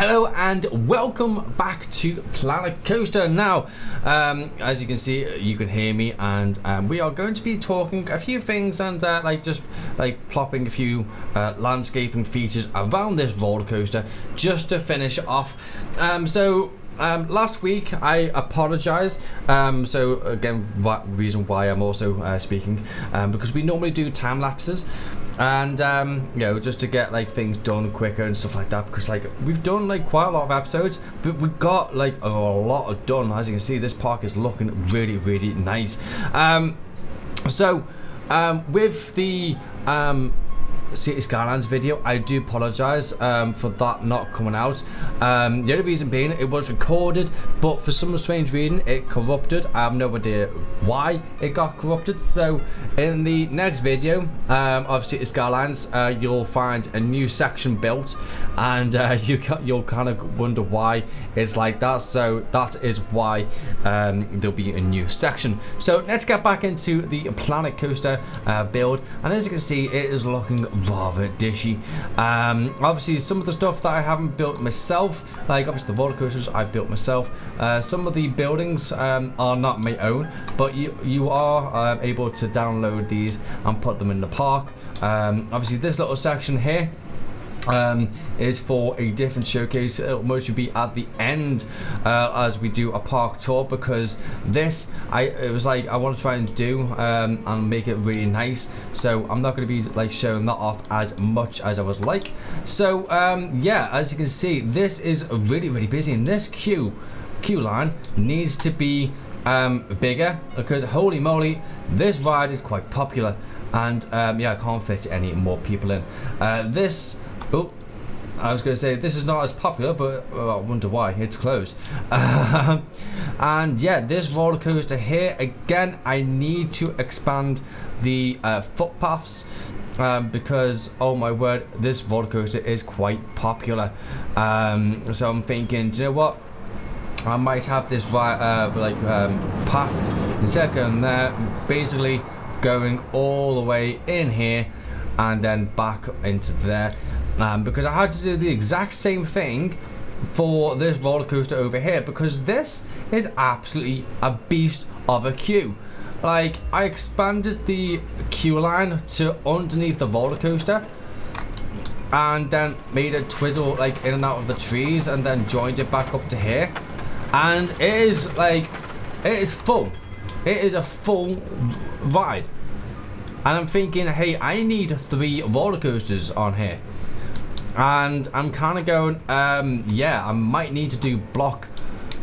Hello and welcome back to Planet Coaster. Now, as you can see, you can hear me, and we are going to be talking a few things and just plopping a few landscaping features around this roller coaster just to finish off. Last week I apologize. So again, reason why I'm also speaking, because we normally do time lapses. And just to get things done quicker and stuff like that, because we've done quite a lot of episodes, but we got a lot of done. As you can see, this park is looking really nice. With the City Skylines video, I do apologize for that not coming out. The only reason being, it was recorded, but for some strange reason it corrupted. I have no idea why it got corrupted. So in the next video of City Skylines, you'll find a new section built, and you'll kind of wonder why it's like that. So that is why there'll be a new section. So let's get back into the Planet Coaster build, and as you can see, it is looking rather dishy. Obviously some of the stuff that I haven't built myself, obviously the roller coasters I've built myself. Some of the buildings are not my own, but you are able to download these and put them in the park. Obviously this little section here is for a different showcase. It'll mostly be at the end as we do a park tour, because this it was I want to try and do and make it really nice, so I'm not going to be showing that off as much as I would like. So yeah, as you can see, this is really busy, and this queue line needs to be bigger, because holy moly, this ride is quite popular, and yeah, I can't fit any more people in. I was going to say this is not as popular, but I wonder why. It's closed. And yeah, this roller coaster here, again, I need to expand the footpaths, because oh my word, this roller coaster is quite popular. So I'm thinking, do you know what? I might have this path, instead of going there, basically going all the way in here and then back into there. Because I had to do the exact same thing for this roller coaster over here, because this is absolutely a beast of a queue. I expanded the queue line to underneath the roller coaster, and then made it twizzle in and out of the trees, and then joined it back up to here, and it is full. It is a full ride, and I'm thinking, hey, I need 3 roller coasters on here. And I'm kind of going, yeah, I might need to do block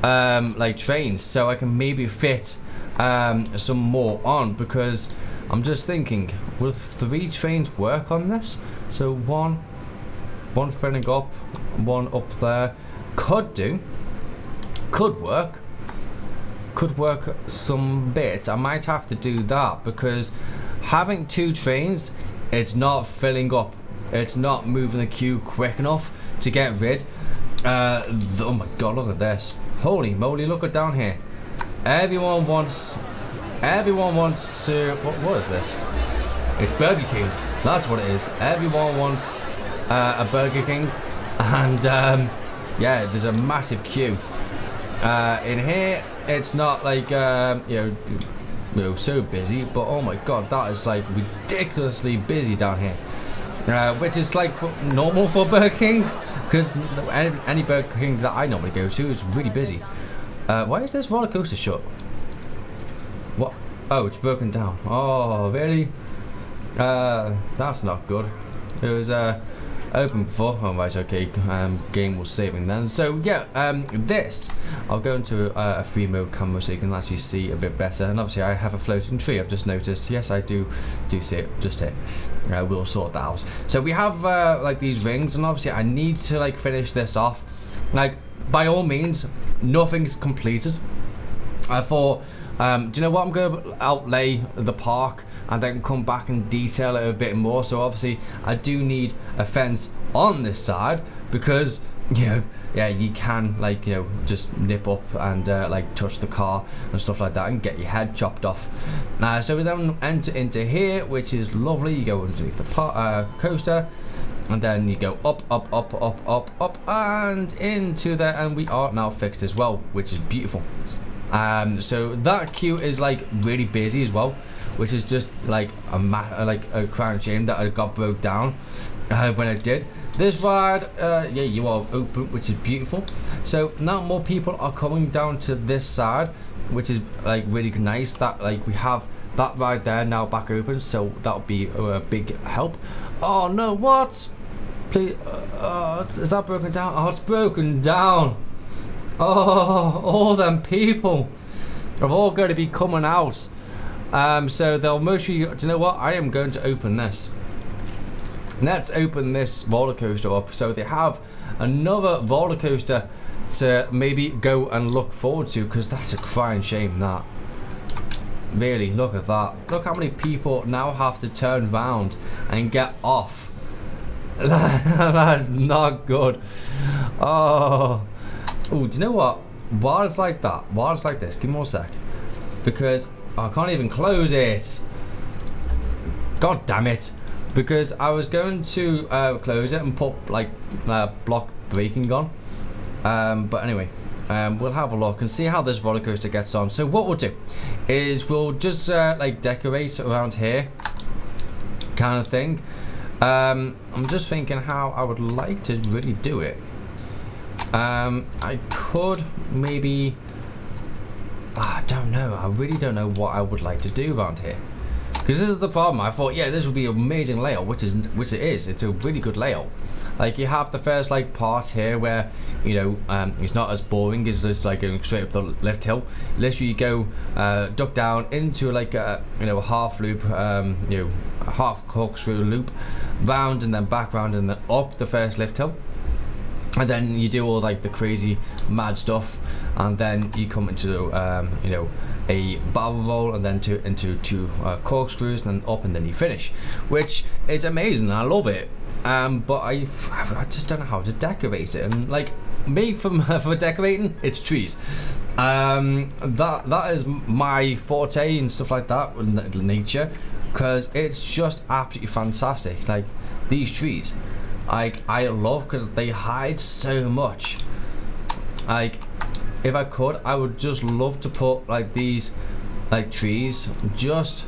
trains, so I can maybe fit some more on, because I'm just thinking, will 3 trains work on this? So one filling up, one up there, could work some bits. I might have to do that, because having 2 trains, it's not filling up. It's not moving the queue quick enough to get rid. Oh my god, look at this. Holy moly, look at down here. Everyone wants to, what is this? It's Burger King. That's what it is. Everyone wants a Burger King, and yeah, there's a massive queue. In here, it's not so busy, but oh my god, that is ridiculously busy down here. Which is normal for Burger King, because any Burger King that I normally go to is really busy. Why is this roller coaster shut? What? Oh, it's broken down. Oh, really? That's not good. It was open before. Oh right, okay. Game was saving then. So yeah, this I'll go into a free mode camera so you can actually see a bit better. And obviously I have a floating tree, I've just noticed. Yes, I do see it just here. We'll sort that out. So we have these rings, and obviously I need to finish this off. By all means, nothing's completed. Do you know what? I'm going to outlay the park and then come back and detail it a bit more. So obviously I do need a fence on this side, because yeah, you can just nip up and touch the car and stuff like that and get your head chopped off. So we then enter into here, which is lovely. You go underneath the coaster, and then you go up, up, up, up, up, up, and into there, and we are now fixed as well, which is beautiful. So that queue is like really busy as well, which is just like a crying shame that I got broke down when I did. This ride, yeah, you are open, which is beautiful. So now more people are coming down to this side, which is like really nice that like we have that ride there now back open, so that'll be a big help. Oh no, what? Please, is that broken down? Oh, it's broken down. Oh, all them people are all going to be coming out. So they'll mostly, do you know what? I am going to open this. Let's open this roller coaster up, so they have another roller coaster to maybe go and look forward to, because that's a crying shame. That really, look at that. Look how many people now have to turn around and get off. That's not good. Oh, do you know what? While it's like that, while it's like this, give me one sec, because I can't even close it. God damn it. Because I was going to close it and put like block braking on, but anyway, we'll have a look and see how this roller coaster gets on. So what we'll do is we'll just like decorate around here, kind of thing. I'm just thinking how I would like to really do it. I could maybe, I don't know. I really don't know what I would like to do around here. Because this is the problem. I thought, yeah, this would be an amazing layout, which it is. It's a really good layout. Like you have the first like part here where, you know, it's not as boring as just like going straight up the left hill. Literally, you go duck down into like a a half loop, you know, a half corkscrew loop, round and then back round and then up the first lift hill. And then you do all like the crazy mad stuff, and then you come into you know, a barrel roll, and then into two corkscrews, and then up, and then you finish, which is amazing. I love it, but I just don't know how to decorate it. And like me for decorating, it's trees. That is my forte and stuff like that with nature, because it's just absolutely fantastic. Like these trees, like I love, because they hide so much. Like if I could, I would just love to put like these like trees just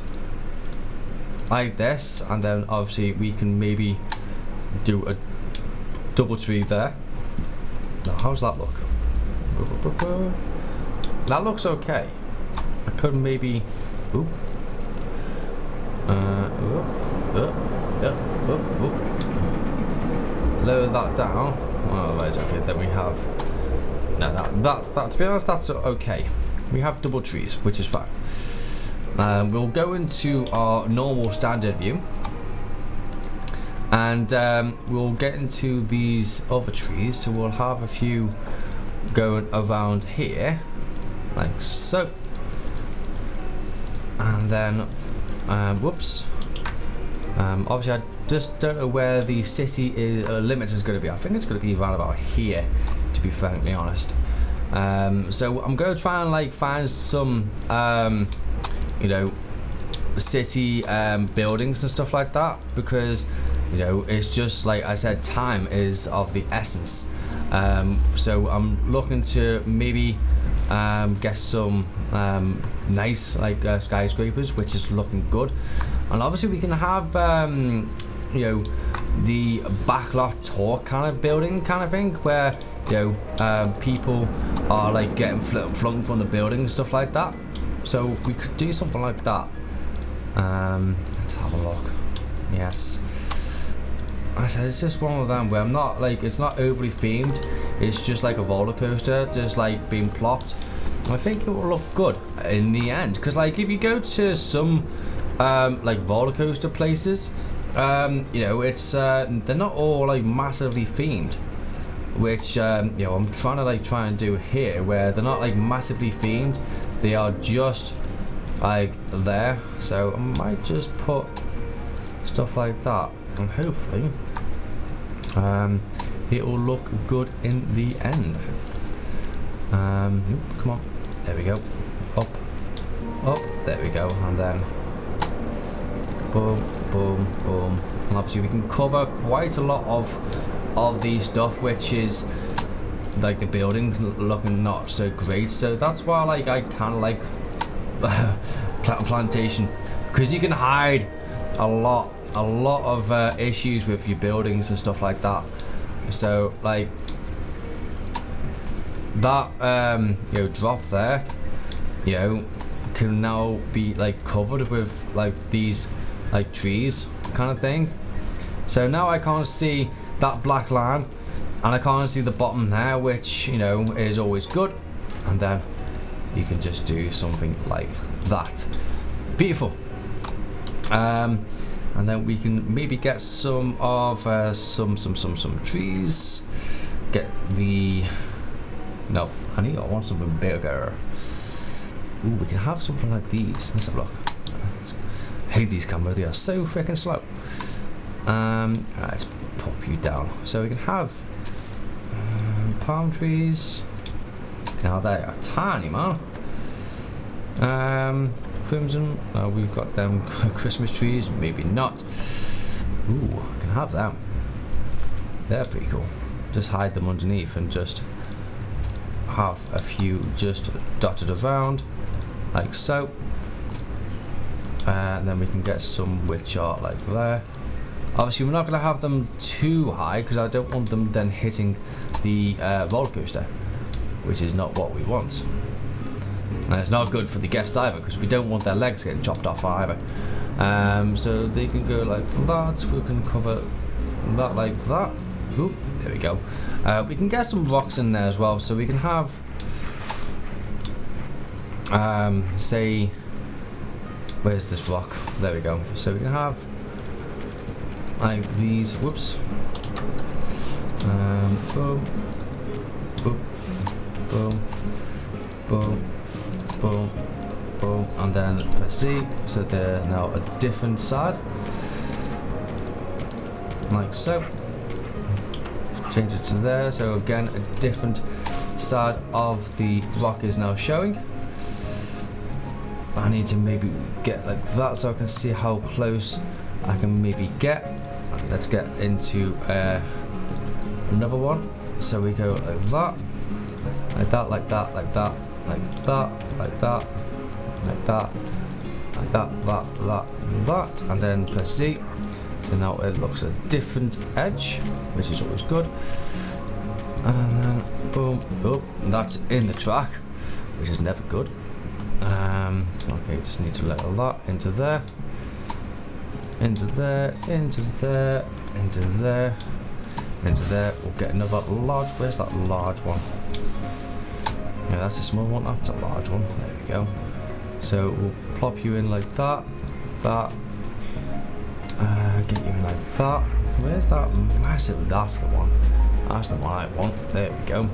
like this, and then obviously we can maybe do a double tree there. Now how's that look? That looks okay. I could maybe lower that down. Oh right, okay, then we have that to be honest, that's okay. We have double trees, which is fine. We'll go into our normal standard view, and we'll get into these other trees. So we'll have a few going around here like so, and then whoops, obviously I just don't know where the city limits is going to be. I think it's going to be around about here, to be frankly honest. So I'm going to try and like find some you know, city buildings and stuff like that, because you know, it's just like I said, time is of the essence. So I'm looking to maybe get some nice like skyscrapers, which is looking good. And obviously we can have you know, the backlot tour kind of building kind of thing, where you know, people are like getting flung from the building and stuff like that. So we could do something like that. Let's have a look. Yes, I said it's just one of them where I'm not like, it's not overly themed. It's just like a roller coaster, just like being plopped. And I think it will look good in the end, because like if you go to some like roller coaster places, you know, it's they're not all like massively themed, which you know, I'm trying to do here, where they're not like massively themed. They are just like there. So I might just put stuff like that, and hopefully it will look good in the end. Come on, there we go. Up, there we go, and then boom, boom, boom, And obviously we can cover quite a lot of the stuff which is like the buildings looking not so great. So that's why like I kind of like plantation, because you can hide a lot of issues with your buildings and stuff like that. So like that you know, drop there, you know, can now be like covered with like these like trees kind of thing. So now I can't see that black line, and I can't see the bottom there, which, you know, is always good. And then you can just do something like that. Beautiful. And then we can maybe get some of some trees. Get the no, I want something bigger. Ooh, we can have something like these. Let's have a look. I hate these cameras, they are so freaking slow. Let's pop you down. So we can have palm trees. Now they are tiny, man. Crimson, we've got them Christmas trees, maybe not. Ooh, I can have them. They're pretty cool. Just hide them underneath and just have a few just dotted around, like so. And then we can get some which are like there. Obviously we're not going to have them too high because I don't want them then hitting the roller coaster, which is not what we want. And it's not good for the guests either, because we don't want their legs getting chopped off either. So they can go like that. We can cover that like that. Oop, there we go. We can get some rocks in there as well, so we can have say, where's this rock? There we go. So we can have like these. Whoops. Boom, boom, boom, boom, boom, boom, and then press Z. So they're now a different side, like so. Change it to there. So again, a different side of the rock is now showing. I need to maybe get like that so I can see how close I can maybe get. Let's get into another one. So we go like that, like that, like that, like that, like that, like that, like that, like that, and then press Z. So now it looks a different edge, which is always good. And then boom, oh, that's in the track, which is never good. Okay, just need to let a lot into there, into there, into there, into there, into there. We'll get another large. Where's that large one? Yeah, that's a small one. That's a large one. There we go. So we'll plop you in like that, that. Get you in like that. Where's that massive? That's the one. That's the one I want. There we go.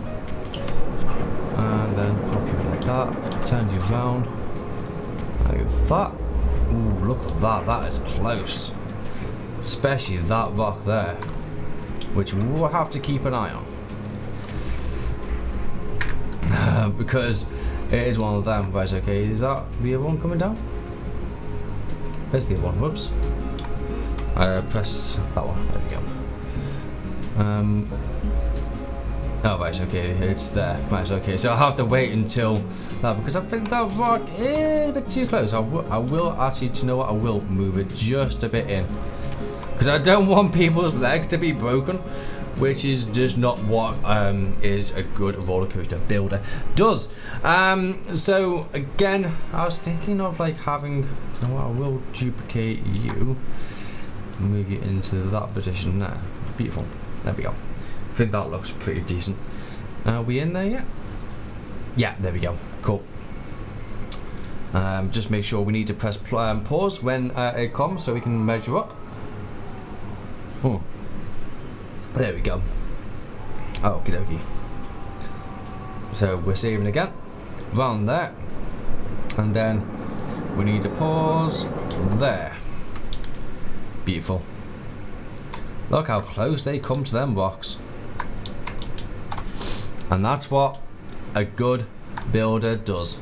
And then pop you in like that. Turn you round. Like that. Ooh, look at that. That is close. Especially that rock there, which we'll have to keep an eye on. Because it is one of them. Right, okay. Is that the other one coming down? There's the other one. Whoops. Press that one. There we go. Oh, right, okay, it's there. Right, okay, so I'll have to wait until that, because I think that rock is a bit too close. I will actually, do you know what? I will move it just a bit in, because I don't want people's legs to be broken, which is just not what is a good roller coaster builder does. So again, I was thinking of like having, you know what? I will duplicate you. Move you into that position there. Beautiful. There we go. I think that looks pretty decent. Are we in there yet? Yeah, there we go. Cool. Just make sure we need to press pause when it comes so we can measure up. Oh, there we go. Okie dokie. So we're saving again. Round there. And then we need to pause there. Beautiful. Look how close they come to them rocks. And that's what a good builder does.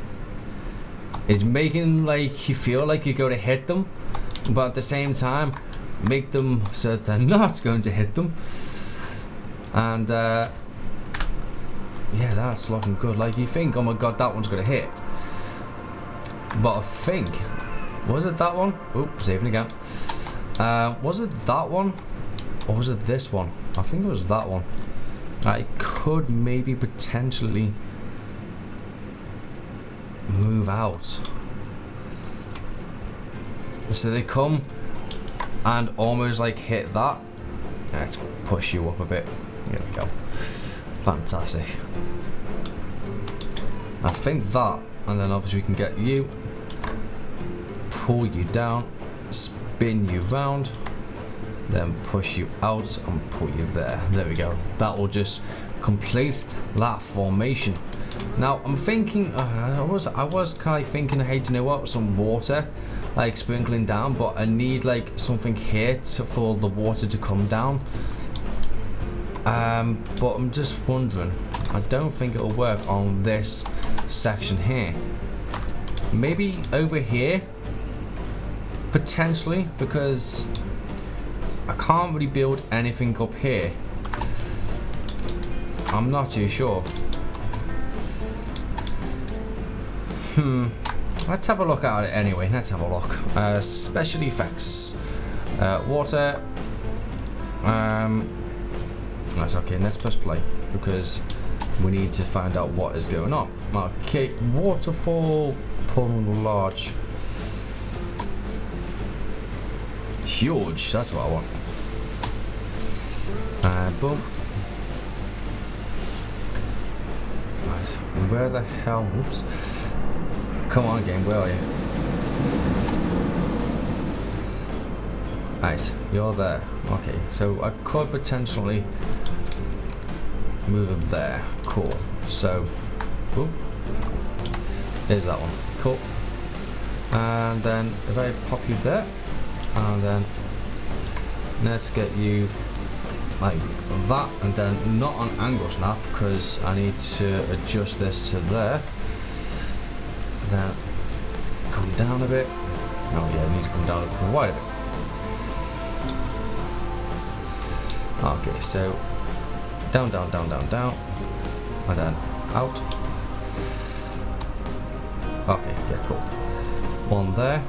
Is making like you feel like you're going to hit them, but at the same time make them so that they're not going to hit them. And yeah, that's looking good. Like, you think, oh my god, that one's gonna hit, but I think, was it that one? Oh, saving again. Was it that one, or was it this one? I think it was that one. I could maybe potentially move out. So they come and almost like hit that. Let's push you up a bit. There we go. Fantastic. I think that, and then obviously we can get you, pull you down, spin you round, then push you out and pull you there. There we go. That will just complete that formation. Now I'm thinking, I was kind of thinking, hey, do you know what? Some water, like sprinkling down, but I need like something here for the water to come down. But I'm just wondering. I don't think it'll work on this section here. Maybe over here, potentially, because I can't really build anything up here. I'm not too sure. Let's have a look at it anyway. Let's have a look. Special effects. Water. That's okay. Let's press play because we need to find out what is going on. Okay, waterfall, pond large. Huge, that's what I want. Boom. Right, where the hell, whoops. Come on game, where are you? Nice, you're there. Okay, so I could potentially move it there. Cool. So, whoop. There's that one. Cool. And then if I pop you there, and then let's get you like that, and then not on angle snap because I need to adjust this to there. Then come down a bit. Oh yeah, I need to come down quite a bit. Okay, so down, down, down, down, down, and then out. Okay, yeah, cool. One there,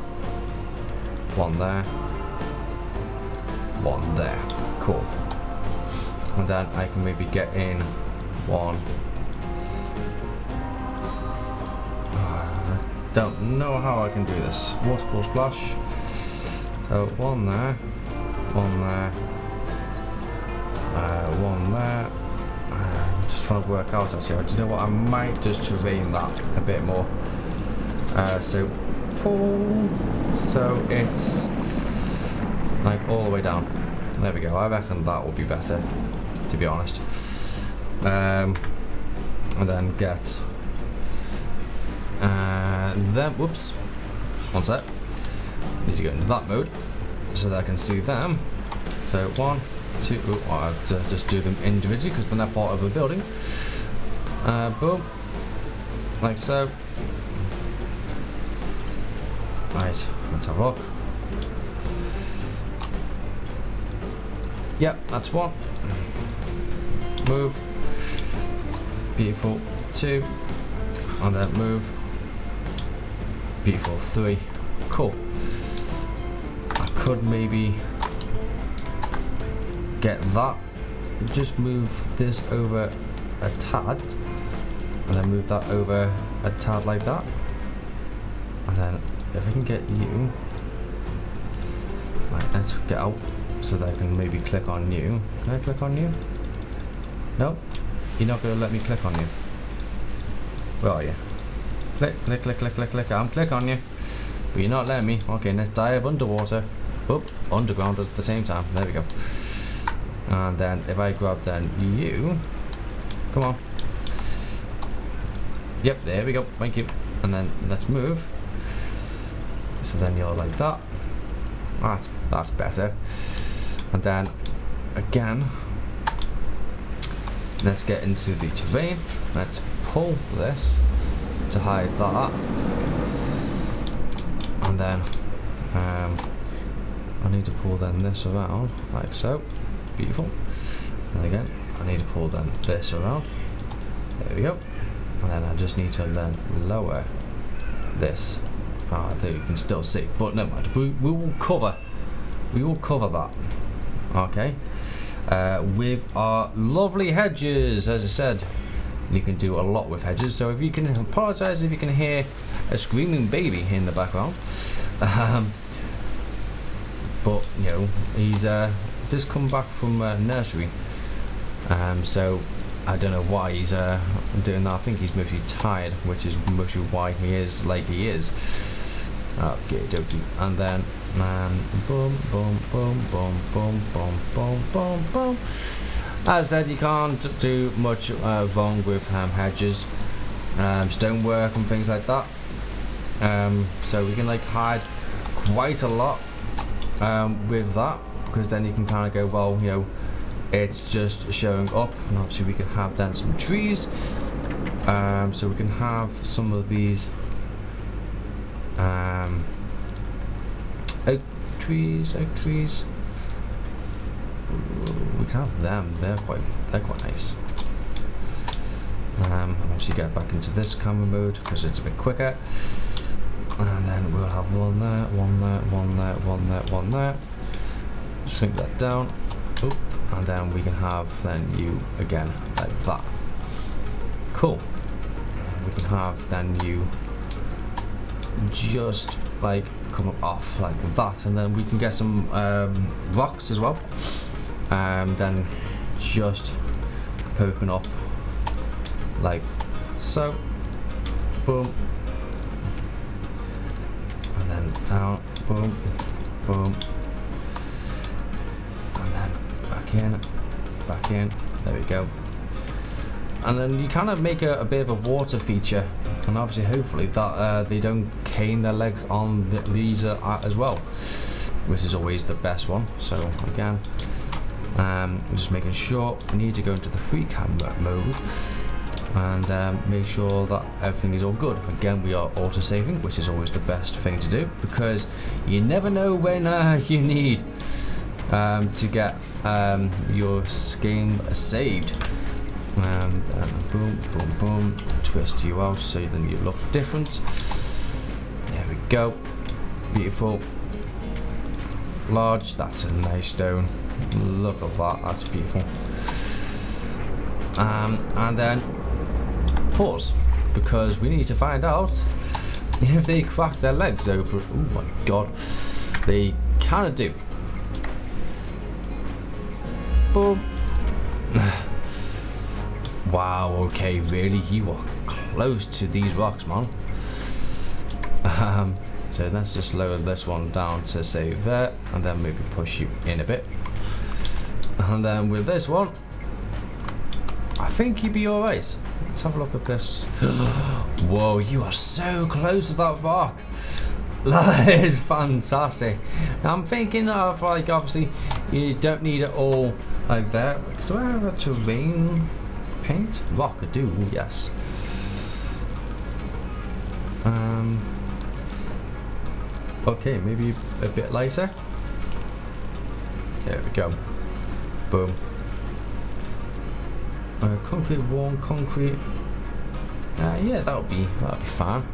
one there, one there. Cool. And then I can maybe get in one. I don't know how I can do this. Waterfall splash. So one there, one there. One there. I'm just trying to work out actually. Do you know what? I might just terrain that a bit more. So pull. So it's like all the way down. There we go. I reckon that will be better, to be honest. And then get. Then whoops. One sec. Need to go into that mode so that I can see them. So one. Two, oh, I have to just do them individually because they're not part of a building. Boom, like so. Right, let's have a look. Yep, that's one. Move. Beautiful. Two, and then move. Beautiful. Three. Cool. I could maybe get that, just move this over a tad, and then move that over a tad like that, and then if I can get you, right, let's get out so that I can maybe click on you. Can I click on you? No, you're not going to let me click on you. Where are you? Click, click, click, click, click, click. I'm click on you, but you're not letting me. Okay, let's dive underwater. Oh, underground at the same time. There we go. And then if I grab then you, come on. Yep, there we go, thank you. And then let's move. So then you're like that. That's better. And then again, let's get into the terrain. Let's pull this to hide that. And then I need to pull then this around, like so. Beautiful. And again, I need to pull then this around. There we go. And then I just need to then lower this. Ah, there you can still see, but never mind. We will cover that. Okay. With our lovely hedges, as I said, you can do a lot with hedges. So if you can, apologise if you can hear a screaming baby in the background. But you know, he's just come back from nursery. So I don't know why he's doing that. I think he's mostly tired, which is mostly why he is like he is. Okay, dokie. And then boom, boom, boom, boom, boom, boom, boom, boom, boom. As I said, you can't do much wrong with hedges, stonework and things like that. So we can like hide quite a lot with that, because then you can kind of go, well, you know, it's just showing up. And obviously we can have then some trees, so we can have some of these oak trees. We can have them. They're quite nice. Obviously get back into this camera mode because it's a bit quicker. And then we'll have one there, one there, one there, one there, one there. Shrink that down. Oop. And then we can have then you again like that. Cool. We can have then you just like come off like that, and then we can get some rocks as well. Then just poking up like so. Boom. And then down. Boom. Boom. And then back in. There we go. And then you kind of make a bit of a water feature, and obviously hopefully that they don't cane their legs on these as well, which is always the best one. So again, just making sure we need to go into the free camera mode and make sure that everything is all good. Again, we are auto saving, which is always the best thing to do, because you never know when you need to get your game saved. And boom, boom, boom, twist you out so then you look different. There we go. Beautiful. Large, that's a nice stone. Look at that, that's beautiful. And then pause, because we need to find out if they crack their legs open. Oh my god, they kind of do. Boom. Wow, okay, really, you are close to these rocks, man. So let's just lower this one down to say there, and then maybe push you in a bit. And then with this one, I think you'd be alright. Let's have a look at this. Whoa, you are so close to that rock. That is fantastic. Now I'm thinking of, like, obviously, you don't need it all like that. Do I have a terrain paint? Rock, I do, yes. Okay, maybe a bit lighter. There we go. Boom. Concrete, warm concrete. Yeah, that'll be fine.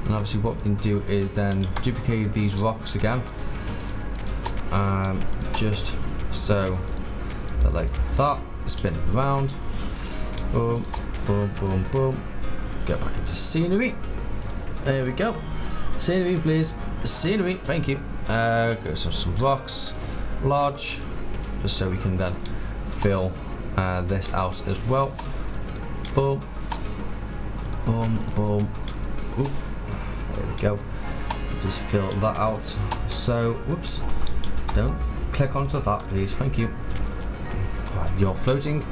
And obviously, what we can do is then duplicate these rocks again. Just so they're like that. Spin it around. Boom, boom, boom, boom. Get back into scenery. There we go. Scenery, please. Scenery, thank you. Go some rocks, large, just so we can then fill this out as well. Boom, boom, boom. Oop. There we go. Just fill that out. So, whoops. Don't click onto that, please. Thank you. Right, you're floating.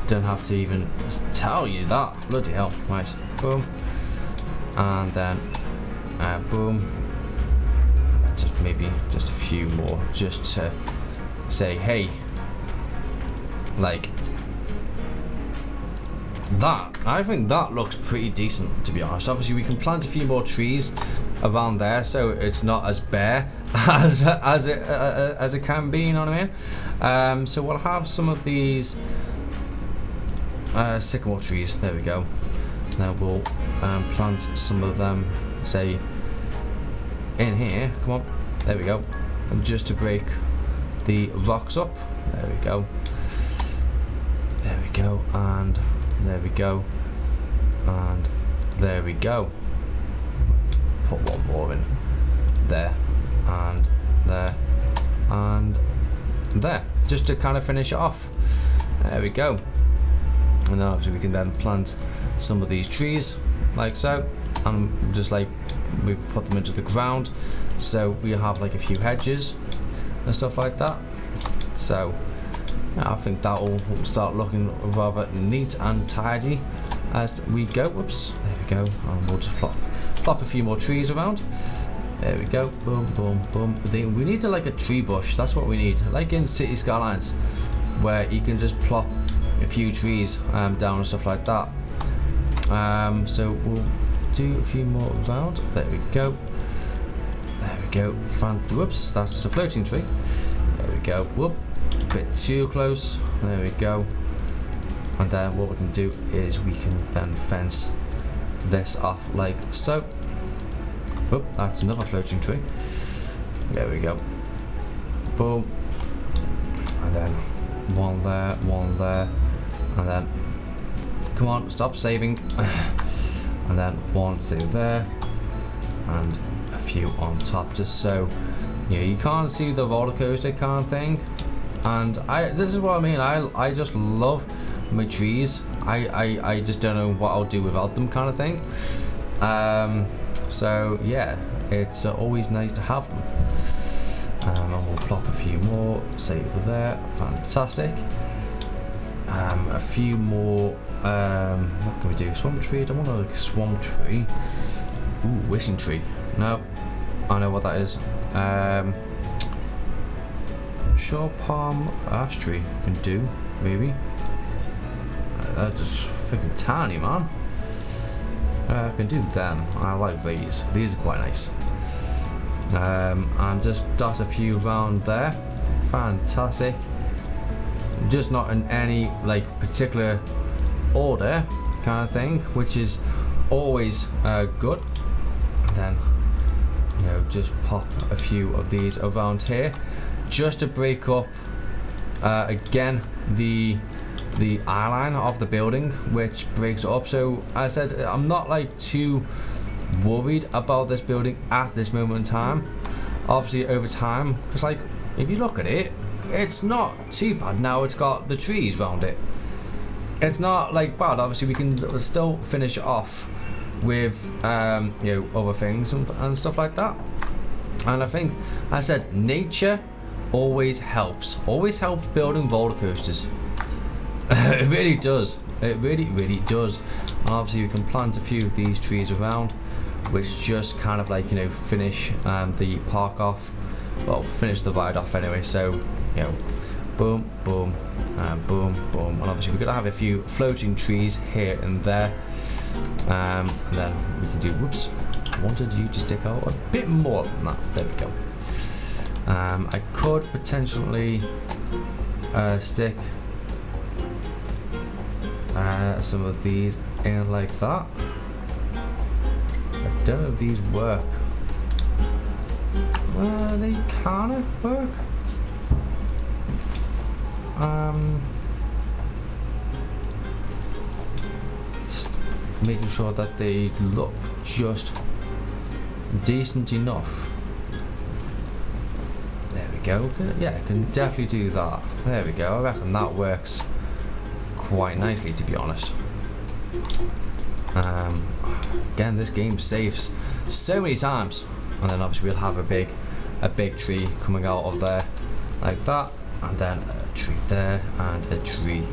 Don't have to even tell you that. Bloody hell. Nice. Boom. And then boom. Just maybe just a few more, just to say, hey, like, I think that looks pretty decent, to be honest. Obviously we can plant a few more trees around there so it's not as bare as it can be, you know what I mean? So we'll have some of these sycamore trees. There we go. Then we'll plant some of them, say, in here. Come on, there we go. And just to break the rocks up. There we go. There we go. And there we go. And there we go. Put one more in there and there and there, just to kind of finish it off. There we go. And then obviously we can then plant some of these trees like so, and just like we put them into the ground, so we have like a few hedges and stuff like that. So yeah, I think that will start looking rather neat and tidy as we go. Whoops, there we go. And we'll just plop a few more trees around. There we go. Boom, boom, boom. We need to like a tree bush. That's what we need, like in City Skylines, where you can just plop a few trees down and stuff like that. So we'll do a few more around. There we go. There we go. Whoops, that's a floating tree. There we go. Whoop, a bit too close. There we go. And then what we can do is we can then fence this off like so. Oh, that's another floating tree. There we go. Boom. And then one there, and then come on, stop saving. And then one, two there, and a few on top, just so you can't see the roller coaster kind of thing. And this is what I mean. I just love my trees. I just don't know what I'll do without them, kind of thing. So yeah, it's always nice to have them. And we'll plop a few more, say there. Fantastic. A few more. What can we do? Swamp tree. I don't want like a swamp tree. Ooh, wishing tree. No, I know what that is. Sure, palm ash tree can do maybe. That's just freaking tiny, man. I can do them. I like these. These are quite nice. And just dot a few around there. Fantastic. Just not in any like particular order kind of thing, which is always good. And then just pop a few of these around here, just to break up again the eye line of the building, which breaks it up. So I said I'm not like too worried about this building at this moment in time. Obviously over time, because like if you look at it, it's not too bad. Now it's got the trees around it. It's not like bad. Obviously we can still finish it off with other things and stuff like that. And I think I said nature always helps building roller coasters. It really does. It really does. And obviously we can plant a few of these trees around, which just kind of like finish the park off. Well, finish the ride off anyway. So boom, boom, boom, boom. And obviously we're gonna have a few floating trees here and there. And then we can do. Whoops! I wanted you to stick out a bit more than that. There we go. I could potentially stick some of these in like that. I don't know if these work. Well, they kind of work. Just making sure that they look just decent enough. There we go. Yeah, I can definitely do that. There we go. I reckon that works quite nicely, to be honest. Again, this game saves so many times, and then obviously we'll have a big tree coming out of there like that, and then a tree there and a tree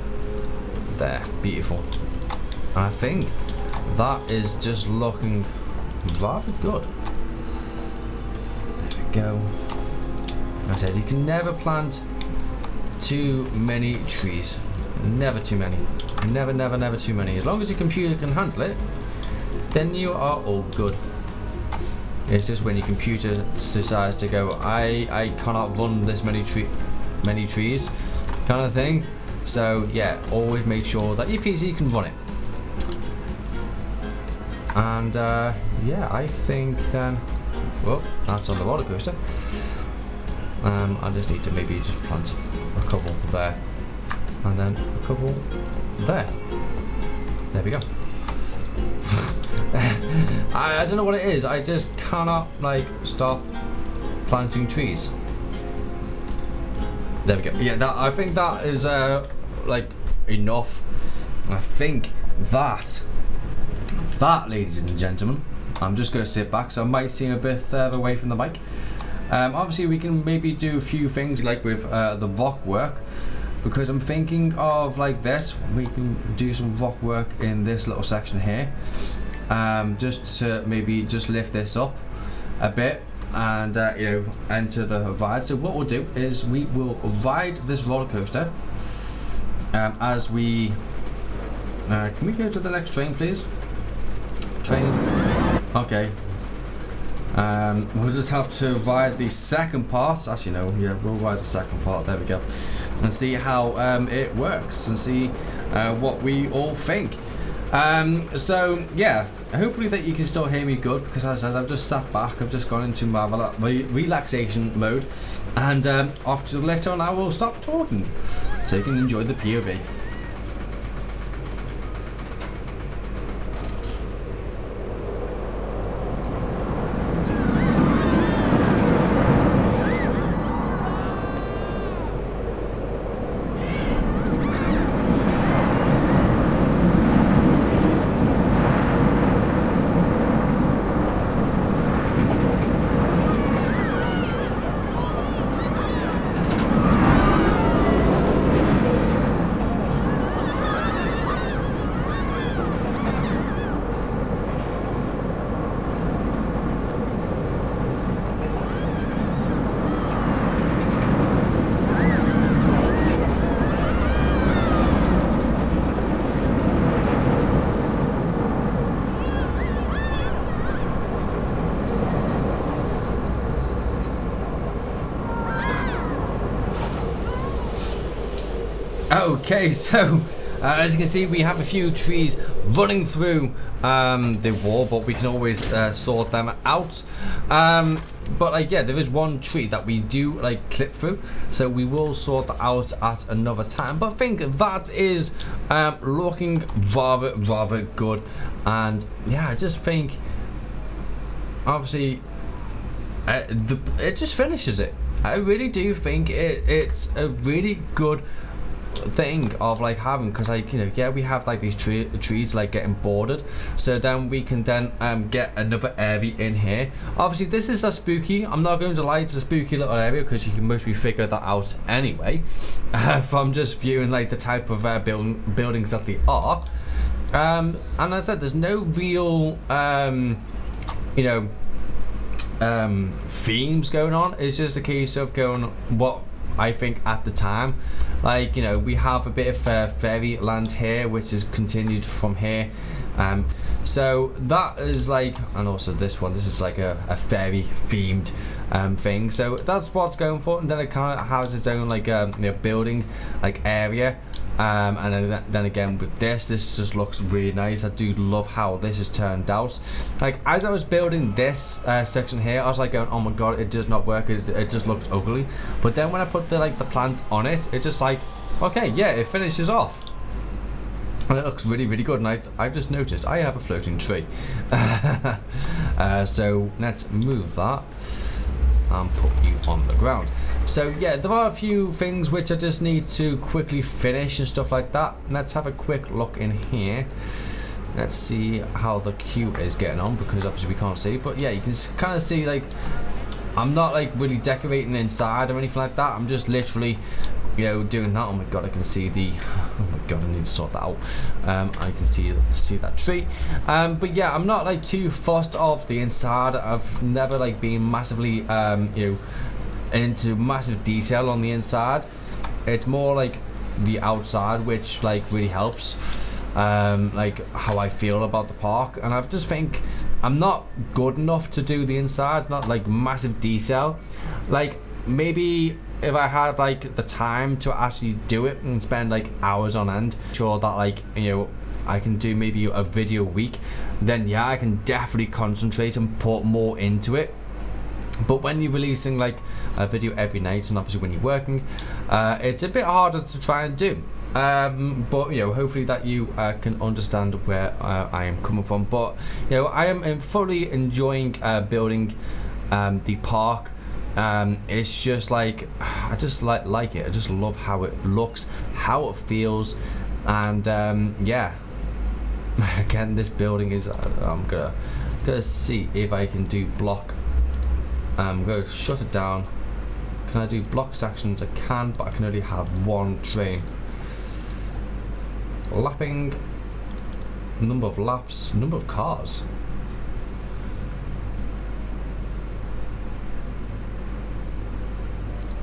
there. Beautiful. And I think that is just looking rather good. There we go. Like I said, you can never plant too many trees. Never too many. Never too many. As long as your computer can handle it, then you are all good. It's just when your computer decides to go, I cannot run this many trees, kind of thing. So yeah, always make sure that your PC can run it. And yeah, I think then, well, that's on the roller coaster. I just need to maybe just plant a couple there, and then a couple there. There we go. I don't know what it is. I just cannot like stop planting trees. There we go. Yeah, I think that is like enough. I think that, ladies and gentlemen, I'm just going to sit back, so I might seem a bit further away from the mic. Obviously, we can maybe do a few things like with the rock work, because I'm thinking of like this. We can do some rock work in this little section here, just to maybe just lift this up a bit and you know, enter the ride. So what we'll do is we will ride this roller coaster as we. Can we go to the next train, please? Train. Okay. We'll just have to ride the second part. Actually, no. Yeah, we'll ride the second part. There we go. And see how it works and see what we all think. So yeah, hopefully that you can still hear me good, because as I said, I've just sat back. I've just gone into my relaxation mode, and off to the left on I will stop talking, so you can enjoy the POV. Okay, so as you can see, we have a few trees running through the wall, but we can always sort them out. But like, yeah, there is one tree that we do like clip through, so we will sort that out at another time. But I think that is looking rather good, and yeah, I just think obviously it just finishes it. I really do think it's a really good thing of like having, because like, you know, yeah, we have like these trees like getting bordered, so then we can then get another area in here. Obviously this is a spooky, I'm not going to lie, it's a spooky little area, because you can mostly figure that out anyway from just viewing like the type of buildings that they are, and as I said, there's no real you know, themes going on. It's just a case of going what I think at the time. Like, you know, we have a bit of fairy land here, which is continued from here. So that is like, and also this one, this is like a fairy themed thing. So that's what's going for, and then it kind of has its own like you know, building like area. And then again with this just looks really nice. I do love how this has turned out. Like, as I was building this section here, I was like going, oh my god, it does not work, it just looks ugly. But then when I put the plant on it, it just like, okay, yeah, it finishes off and it looks really good. And I've just noticed I have a floating tree. So let's move that and put you on the ground. So yeah, there are a few things which I just need to quickly finish and stuff like that. Let's have a quick look in here. Let's see how the queue is getting on, because obviously we can't see. But yeah, you can kind of see, like, I'm not like really decorating inside or anything like that. I'm just literally, you know, doing that. Oh my god, I can see the, oh my god, I need to sort that out. I can see that tree. But yeah, I'm not like too fussed of the inside. I've never like been massively you know, into massive detail on the inside. It's more like the outside, which like really helps like how I feel about the park. And I just think I'm not good enough to do the inside, not like massive detail. Like maybe if I had like the time to actually do it and spend like hours on end, sure that like, you know, I can do maybe a video a week, then yeah, I can definitely concentrate and put more into it. But when you're releasing like a video every night, and obviously when you're working, it's a bit harder to try and do. But you know, hopefully that you can understand where I am coming from. But you know, I am fully enjoying building the park. It's just like, I just like it. I just love how it looks, how it feels, and yeah. Again, this building is. I'm gonna see if I can do block. I'm gonna shut it down. Can I do block sections? I can, but I can only have one train. Lapping. Number of laps. Number of cars.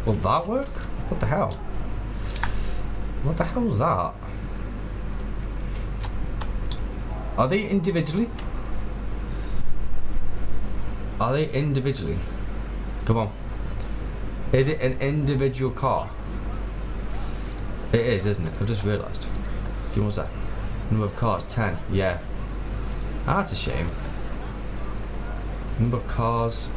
Will that work? What the hell? What the hell is that? Are they individually? Are they individually? Come on. Is it an individual car? It is, isn't it? I've just realised. Give me one sec. Number of cars, 10. Yeah. That's a shame. Number of cars.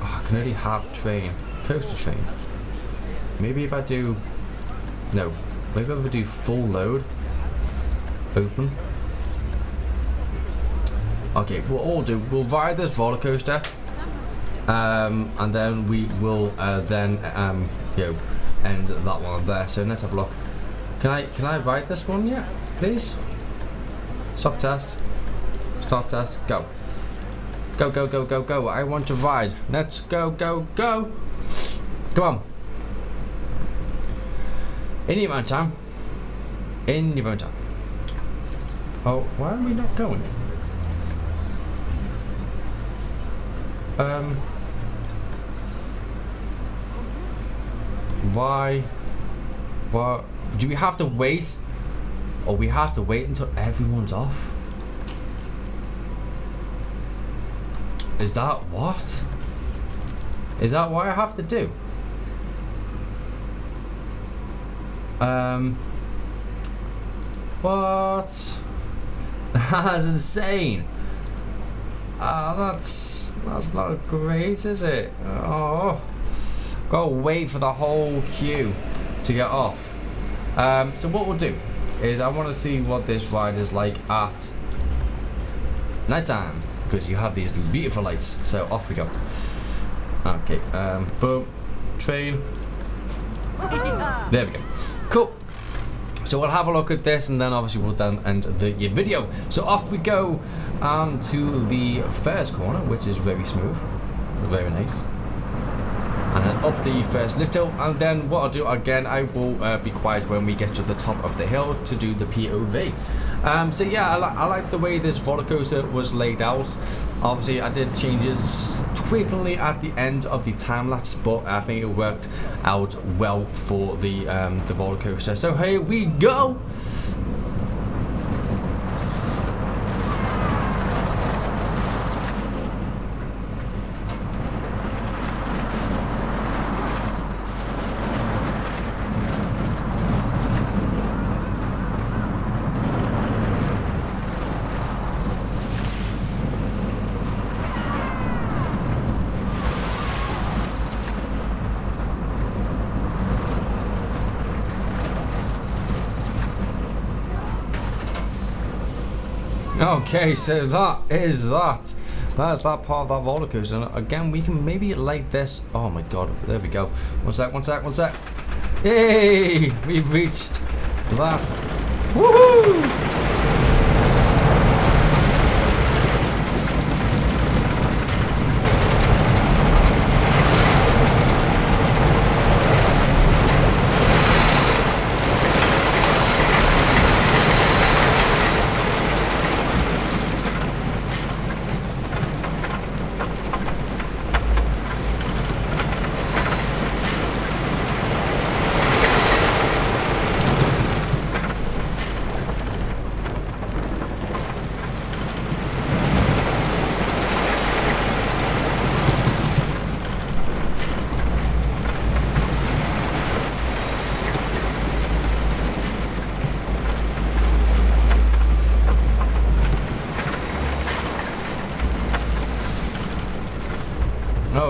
Oh, I can only have train. Coaster train. Maybe if I do... No. Maybe if I do full load. Open. Okay, we'll all do. We'll ride this roller coaster, and then we will then you know, end that one there. So let's have a look. Can I ride this one yet, please? Stop test. Start test. Go. Go go go go go. I want to ride. Let's go go go. Come on. In your own time. In your own time. Oh, why are we not going? Why? What? Do we have to wait? Or we have to wait until everyone's off? Is that what? Is that what I have to do? What? That's insane. That's not great, is it? Oh, gotta wait for the whole queue to get off. So what we'll do is I want to see what this ride is like at nighttime, because you have these beautiful lights. So off we go. Okay. Boom. Train. There we go. Cool. So we'll have a look at this, and then obviously we'll then end the video. So off we go to the first corner, which is very smooth, very nice. And then up the first lift hill, and then what I'll do again, I will be quiet when we get to the top of the hill to do the POV. So yeah, I like the way this roller coaster was laid out. Obviously, I did changes tweakingly at the end of the time lapse, but I think it worked out well for the roller coaster. So here we go. Okay, so that's that part of that roller coaster. And again, we can maybe like this. Oh my god, there we go. One sec. Yay! We've reached that. Woohoo!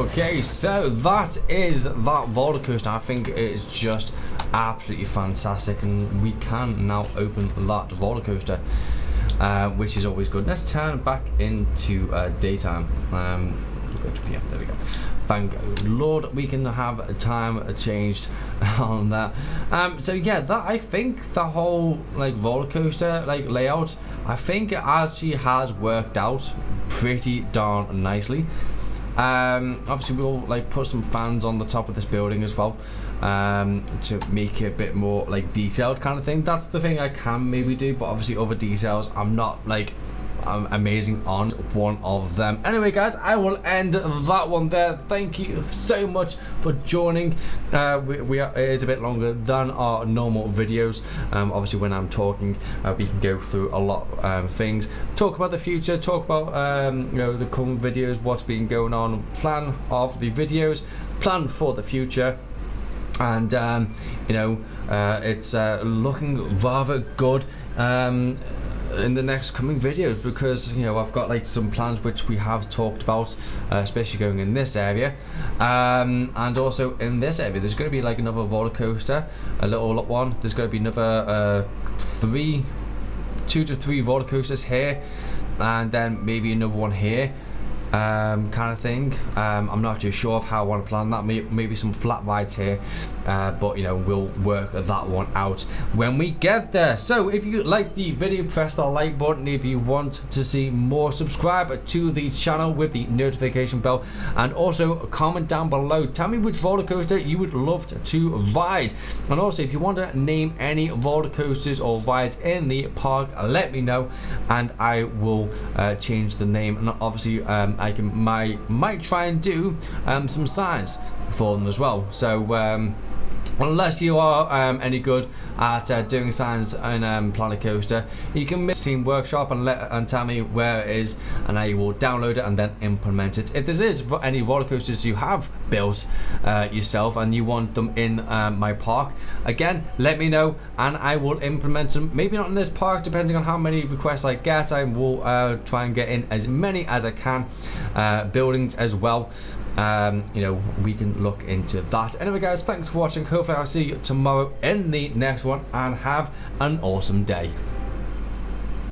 Okay, so that is that roller coaster. I think it's just absolutely fantastic, and we can now open that roller coaster, which is always good. Let's turn back into daytime. Go to PM. There we go. Thank Lord we can have time changed on that. So yeah, that I think the whole like roller coaster like layout, I think it actually has worked out pretty darn nicely. Obviously we'll like put some fans on the top of this building as well, to make it a bit more like detailed kind of thing. That's the thing I can maybe do, but obviously other details I'm not like amazing on one of them. Anyway guys, I will end that one there. Thank you so much for joining. It is a bit longer than our normal videos. Obviously when I'm talking, we can go through a lot of things, talk about the future, talk about you know, the current videos, what's been going on, plan of the videos, plan for the future. And you know, it's looking rather good in the next coming videos, because you know I've got like some plans which we have talked about, especially going in this area, and also in this area there's going to be like another roller coaster, a little one. There's going to be another 2 to 3 roller coasters here, and then maybe another one here, kind of thing. I'm not too sure of how I want to plan that. Maybe some flat rides here, but you know we'll work that one out when we get there. So if you like the video, press the like button. If you want to see more, subscribe to the channel with the notification bell, and also comment down below, tell me which roller coaster you would love to ride. And also if you want to name any roller coasters or rides in the park, let me know and I will change the name. And obviously I might try and do some signs for them as well. So unless you are any good at doing signs in Planet Coaster, you can miss Team Workshop and tell me where it is, and I will download it and then implement it. If there is any roller coasters you have built yourself and you want them in my park, again let me know and I will implement them. Maybe not in this park, depending on how many requests I get. I will try and get in as many as I can, buildings as well. You know, we can look into that. Anyway guys, thanks for watching. Hopefully I'll see you tomorrow in the next one, and have an awesome day.